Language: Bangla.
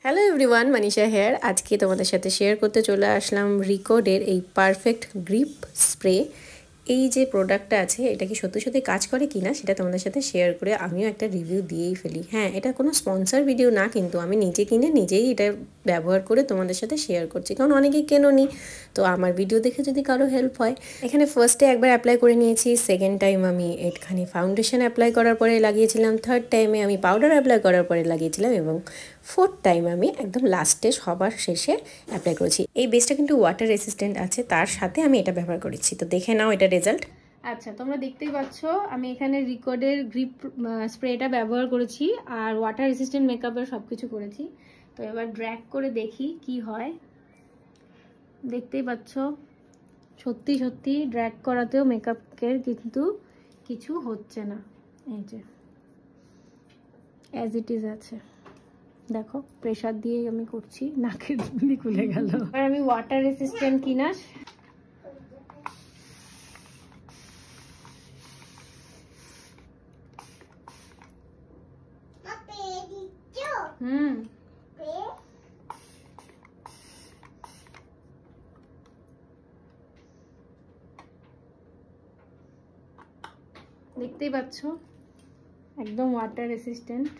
Hello everyone, Manisha hair. আজকে তোমাদের সাথে শেয়ার করতে চলে আসলাম রিকোডের এই পারফেক্ট গ্রিপ স্প্রে। এই যে প্রোডাক্টটা আছে এটা কি সত্যি সত্যি কাজ করে কি না সেটা তোমাদের সাথে শেয়ার করে আমিও একটা রিভিউ দিয়েই ফেলি। হ্যাঁ, এটা কোনো স্পন্সর ভিডিও না, কিন্তু আমি নিজে কিনে নিজেই এটা ব্যবহার করে তোমাদের সাথে শেয়ার করছি, কারণ অনেকেই কেনোনি, তো আমার ভিডিও দেখে যদি কারো হেল্প হয়। এখানে ফার্স্টে একবার অ্যাপ্লাই করে নিয়েছি, সেকেন্ড টাইম আমি একটুখানি ফাউন্ডেশন অ্যাপ্লাই করার পরে লাগিয়েছিলাম, থার্ড টাইমে আমি পাউডার অ্যাপ্লাই করার পরে লাগিয়েছিলাম, এবং ফোর্থ টাইম আমি একদম লাস্টে সবার শেষে অ্যাপ্লাই করেছি। এই বেসটা কিন্তু ওয়াটার রেসিস্ট্যান্ট আছে, তার সাথে আমি এটা ব্যবহার করেছি, তো দেখে নাও এটা রেজাল্ট। আচ্ছা, তোমরা দেখতেই পাচ্ছ আমি এখানে রিকোডের গ্রিপ স্প্রেটা ব্যবহার করেছি আর ওয়াটার রেসিস্ট্যান্ট মেকআপের সব কিছু করেছি। তো এবার ড্র্যাগ করে দেখি কি হয়। দেখতেই পাচ্ছ সত্যি সত্যি ড্র্যাগ করাতেও মেকআপের কিন্তু কিছু হচ্ছে না, এই যে অ্যাজ ইট ইজ আছে। দেখো প্রেসার দিয়ে আমি করছি, নাকের দুলি খুলে গেল। আর আমি ওয়াটার রেসিস্ট্যান্ট কিনা দেখতেই পাচ্ছ একদম ওয়াটার রেসিস্ট্যান্ট।